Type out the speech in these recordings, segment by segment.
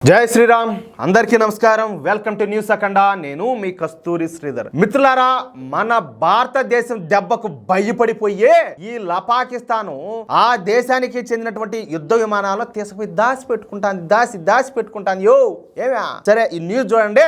జై శ్రీరామ్ అందరికీ నమస్కారం. వెల్కమ్ టు న్యూస్ అఖండ. నేను మీ కస్తూరి శ్రీధర్. మిత్రులారా, మన భారతదేశం దెబ్బకు భయపడిపోయే ఈ పాకిస్తాను ఆ దేశానికి చెందినటువంటి యుద్ధ విమానాలు తీసుకుపోయి దాచి పెట్టుకుంటాను యో ఏమా సరే ఈ న్యూస్ చూడండి,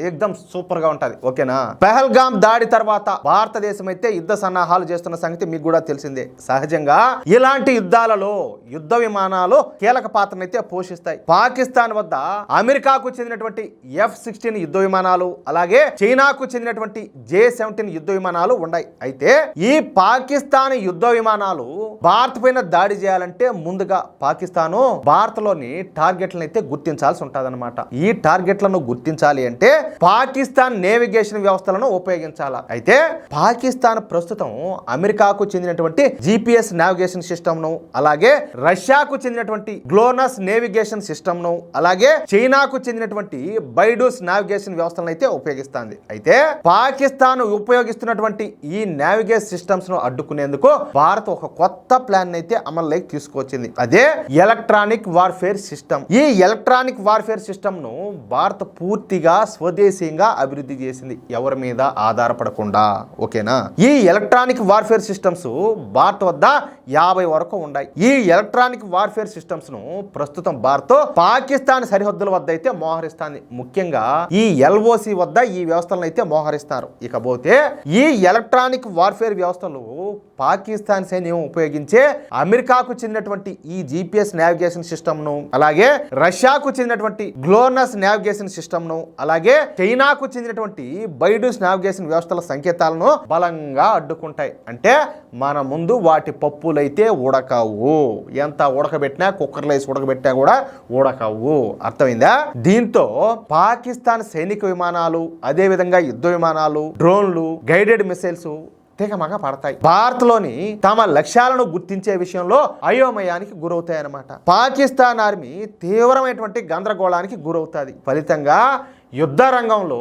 ఏకదం సూపర్ గా ఉంటది. ఓకేనా? పెహల్గాం దాడి తర్వాత భారతదేశం అయితే యుద్ధ సన్నాహాలు చేస్తున్న సంగతి మీకు కూడా తెలిసిందే. సహజంగా ఇలాంటి యుద్ధాలలో యుద్ధ విమానాలు కీలక పాత్రనైతే పోషిస్తాయి. పాకిస్తాన్ వద్ద అమెరికాకు చెందినటువంటి F-16 యుద్ధ విమానాలు, అలాగే చైనాకు చెందినటువంటి J-17 యుద్ధ విమానాలు ఉన్నాయి. అయితే ఈ పాకిస్తాన్ యుద్ధ విమానాలు భారత్ పైన దాడి చేయాలంటే ముందుగా పాకిస్తాను భారత్ లోని టార్గెట్లను అయితే గుర్తించాల్సి ఉంటదన్నమాట. ఈ టార్గెట్లను గుర్తించాలి అంటే పాకిస్తాన్ నేవిగేషన్ వ్యవస్థలను ఉపయోగించాలి. అయితే పాకిస్తాన్ ప్రస్తుతం అమెరికాకు చెందినటువంటి GPS నావిగేషన్ సిస్టమ్ ను, అలాగే రష్యాకు చెందినటువంటి గ్లోనస్ నేవిగేషన్ సిస్టమ్ ను, అలాగే చైనాకు చెందినటువంటి బైడూస్ నావిగేషన్ వ్యవస్థలను అయితే ఉపయోగిస్తుంది. అయితే పాకిస్తాన్ ఉపయోగిస్తున్నటువంటి ఈ నావిగేషన్ సిస్టమ్స్ ను అడ్డుకునేందుకు భారత్ ఒక కొత్త ప్లాన్ అయితే అమల్లోకి తీసుకొచ్చింది. అదే ఎలక్ట్రానిక్ వార్ఫేర్ సిస్టమ్. ఈ ఎలక్ట్రానిక్ వార్ఫేర్ సిస్టమ్ ను భారత్ పూర్తిగా స్వదేశీయంగా అభివృద్ధి చేసింది, ఎవరి మీద ఆధారపడకుండా. ఓకేనా? ఈ ఎలక్ట్రానిక్ వార్ఫేర్ సిస్టమ్స్ భారత్ వద్ద 50 వరకు ఉన్నాయి. ఈ ఎలక్ట్రానిక్ వార్ఫేర్ సిస్టమ్స్ ను ప్రస్తుతం భారత్ పాకిస్తాన్ సరిహద్దుల వద్ద అయితే మోహరిస్తుంది. ముఖ్యంగా ఈ LOC వద్ద ఈ వ్యవస్థలను అయితే మోహరిస్తారు. ఇకపోతే ఈ ఎలక్ట్రానిక్ వార్ఫేర్ వ్యవస్థలు పాకిస్తాన్ సైన్యం ఉపయోగించే అమెరికాకు చెందినటువంటి ఈ GPS నావిగేషన్ సిస్టమ్ ను, అలాగే రష్యాకు చెందినటువంటి గ్లోనస్ నావిగేషన్ సిస్టమ్ ను, అలాగే చైనాకు చెందినటువంటి బైడూస్ నావిగేషన్ వ్యవస్థల సంకేతాలను బలంగా అడ్డుకుంటాయి. అంటే మన ముందు వాటి పప్పులైతే ఉడకవు. ఎంత ఉడకబెట్టినా, కుక్కర్లో వేసి ఉడకబెట్టినా కూడా ఉడకవు. అర్థమైందా? దీంతో పాకిస్తాన్ సైనిక విమానాలు, అదే విధంగా యుద్ధ విమానాలు, డ్రోన్లు, గైడెడ్ మిసైల్స్ తెగమగా పడతాయి. భారత్ లోని తమ లక్ష్యాలను గుర్తించే విషయంలో అయోమయానికి గురవుతాయన్నమాట. పాకిస్తాన్ ఆర్మీ తీవ్రమైనటువంటి గందరగోళానికి గురవుతుంది. ఫలితంగా యుద్ధ రంగంలో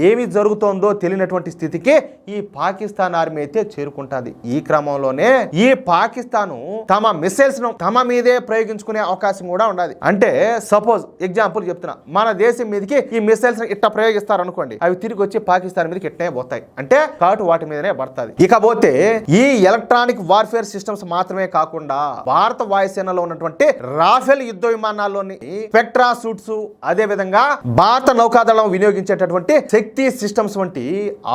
ఏమి జరుగుతోందో తెలియనటువంటి స్థితికి ఈ పాకిస్తాన్ ఆర్మీ అయితే చేరుకుంటుంది. ఈ క్రమంలోనే ఈ పాకిస్తాను తమ మిసైల్స్ ను తమ మీదే ప్రయోగించుకునే అవకాశం కూడా ఉన్నది. అంటే సపోజ్ ఎగ్జాంపుల్ చెప్తున్నా, మన దేశం మీదకి ఈ మిసైల్స్ ఇట్లా ప్రయోగిస్తారు అనుకోండి, అవి తిరిగి వచ్చి పాకిస్తాన్ మీదకి ఇట్నే పోతాయి. అంటే కాటు వాటి మీదనే పడుతుంది. ఇకపోతే ఈ ఎలక్ట్రానిక్ వార్ఫేర్ సిస్టమ్స్ మాత్రమే కాకుండా భారత వాయుసేనలో ఉన్నటువంటి రాఫెల్ యుద్ధ విమానాల్లోని స్పెక్ట్రా సూట్స్, అదే విధంగా భారత నౌకాదళ వినియోగించేటటువంటి శక్తి సిస్టమ్స్ వంటి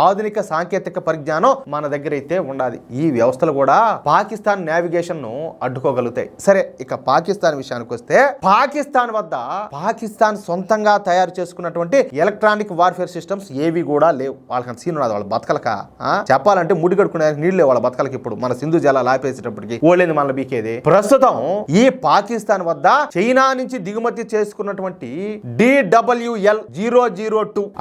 ఆధునిక సాంకేతిక పరిజ్ఞానం మన దగ్గర అయితే ఉండాలి. ఈ వ్యవస్థలు కూడా పాకిస్తాన్ నావిగేషన్ ను అడ్డుకోగలుగుతాయి. సరే, ఇక పాకిస్తాన్ విషయానికి వస్తే పాకిస్తాన్ వద్ద పాకిస్తాన్ సొంతంగా తయారు చేసుకున్నటువంటి ఎలక్ట్రానిక్ వార్ఫేర్ సిస్టమ్స్ ఏవి కూడా లేవు. వాళ్ళకి సీన్ ఉన్నది. వాళ్ళ బతకలక చెప్పాలంటే ముడి కడుకునే నీళ్ళు లేవు వాళ్ళ బతకలకి. ఇప్పుడు మన సింధు జలాలు ఆపేసేటప్పటికి ఓళ్ళేది మన బీకేది. ప్రస్తుతం ఈ పాకిస్తాన్ వద్ద చైనా నుంచి దిగుమతి చేసుకున్నటువంటి DWL-002,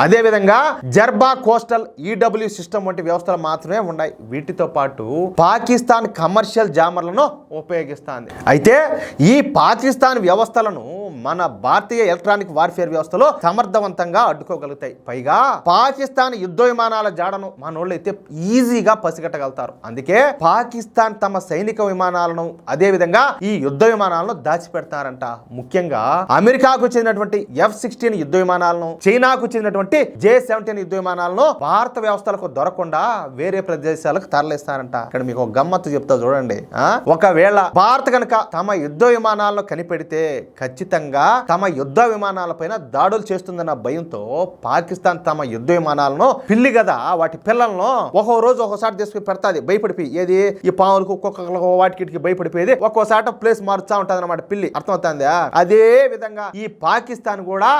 అదే విధంగా జర్బా కోస్టల్ EW సిస్టమ్ వంటి వ్యవస్థలు మాత్రమే ఉన్నాయి. వీటితో పాటు పాకిస్తాన్ కమర్షియల్ జామర్లను ఉపయోగిస్తుంది. అయితే ఈ పాకిస్తాన్ వ్యవస్థలను మన భారతీయ ఎలక్ట్రానిక్ వార్ఫేర్ వ్యవస్థలో సమర్థవంతంగా అడ్డుకోగలుగుతాయి. పైగా పాకిస్తాన్ యుద్ధ విమానాల జాడను మనోళ్ళు అయితే ఈజీగా పసిగట్టగలుగుతారు. అందుకే పాకిస్తాన్ తమ సైనిక విమానాలను, అదే విధంగా ఈ యుద్ధ విమానాలను దాచిపెడతారంట. ముఖ్యంగా అమెరికాకు చెందినటువంటి F-16 యుద్ధ విమానాలను, చైనాకు చెందినటువంటి J-17 యుద్ధ విమానాలను భారత వ్యవస్థలకు దొరకకుండా వేరే ప్రదేశాలకు తరలిస్తారంట. ఇక్కడ మీకు ఒక గమ్మత్తు చెప్తా చూడండి. ఒకవేళ భారత్ కనుక తమ యుద్ధ విమానాలను కనిపెడితే ఖచ్చితంగా తమ యుద్ధ విమానాలపైన దాడులు చేస్తుందన్న భయంతో పాకిస్తాన్ తమ యుద్ధ విమానాలను పిల్లి కదా వాటి పిల్లలను ఒక్కోసారి తీసుకుని పెడతాది భయపడిపోయి. ఏది ఈ పాములకు, కుక్కలకు, వాటికి భయపడిపోయేది ఒక్కోసారి ప్లేస్ మారుతా ఉంటది అన్నమాట పిల్లి. అర్థమవుతుందా? అదే విధంగా ఈ పాకిస్తాన్ కూడా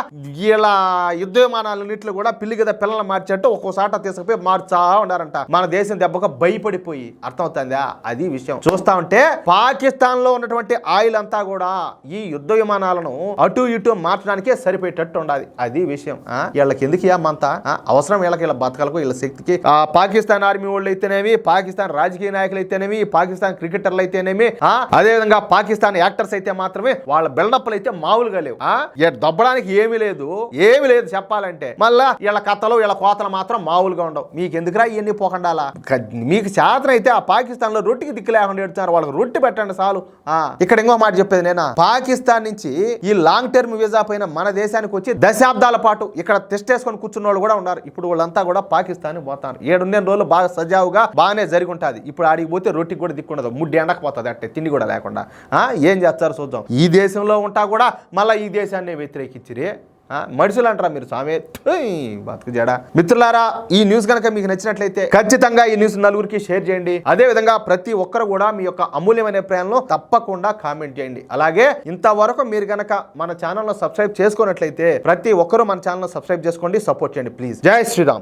ఇలా యుద్ధ విమానాలన్నింటిలో కూడా పిల్లి కదా పిల్లలు మార్చేట్టు ఒక్కోసాట తీసుకుపోయి మార్చా ఉండారంట. మన దేశం దెబ్బకు భయపడిపోయి. అర్థమవుతుందా? అది విషయం. చూస్తా ఉంటే పాకిస్తాన్ లో ఉన్నటువంటి ఆయిల్ అంతా కూడా ఈ యుద్ధ విమానాలను అటు ఇటు మార్చడానికే సరిపోయేటట్టు ఉండాలి. అది విషయం. వీళ్ళకి ఎందుకు ఏమంతా అవసరం? వీళ్ళ బతకలకు, వీళ్ళ శక్తికి పాకిస్తాన్ ఆర్మీ వాళ్ళు అయితేనేమి, పాకిస్తాన్ రాజకీయ నాయకులు అయితేనేమి, పాకిస్తాన్ క్రికెటర్లు అయితేనేమి, అదే విధంగా పాకిస్తాన్ యాక్టర్స్ అయితే మాత్రమే వాళ్ళ బిల్డప్లు అయితే మామూలుగా లేవు. దొబ్బడానికి ఏమీ లేదు చెప్పాలంటే. మళ్ళా వీళ్ళ కథలు, వీళ్ళ కోతలు మాత్రం మామూలుగా ఉండవు. మీకు ఎందుకురా ఇవన్నీ పోకండాలా? మీకు చేతన అయితే ఆ పాకిస్తాన్ లో రొట్టికి దిక్కు లేకుండా ఎడుతున్నారు. వాళ్ళకి రొట్టి పెట్టండి చాలు. ఇక్కడ ఇంకో మాట చెప్పేది నేను, పాకిస్తాన్ నుంచి ఈ లాంగ్ టర్మ్ వీసా పైన మన దేశానికి వచ్చి దశాబ్దాల పాటు ఇక్కడ టెస్ట్ వేసుకొని కూర్చున్న వాళ్ళు కూడా ఉన్నారు. ఇప్పుడు వాళ్ళంతా కూడా పాకిస్తాన్ పోతారు. 7 రోజులు బాగా సజావుగా బాగానే జరిగి ఉంటుంది. ఇప్పుడు ఆడికి పోతే రొట్టి కూడా దిక్కుండదు, ముడ్డి ఎండకపోతుంది, అంటే తిండి కూడా లేకుండా. ఏం చేస్తారు చూద్దాం. ఈ దేశంలో ఉంటా కూడా మళ్ళీ ఈ దేశాన్ని వ్యతిరేకించిరే మనుషులు అంటారా మీరు స్వామి, బతుకు జడ. మిత్రులారా, ఈ న్యూస్ కనుక మీకు నచ్చినట్లయితే ఖచ్చితంగా ఈ న్యూస్ నలుగురికి షేర్ చేయండి. అదే విధంగా ప్రతి ఒక్కరు కూడా మీ యొక్క అమూల్యమైన అభిప్రాయంలో తప్పకుండా కామెంట్ చేయండి. అలాగే ఇంతవరకు మీరు కనుక మన ఛానల్ లో సబ్స్క్రైబ్ చేసుకున్నట్లయితే ప్రతి ఒక్కరూ మన ఛానల్ సబ్స్క్రైబ్ చేసుకోండి, సపోర్ట్ చేయండి ప్లీజ్. జై శ్రీరామ్.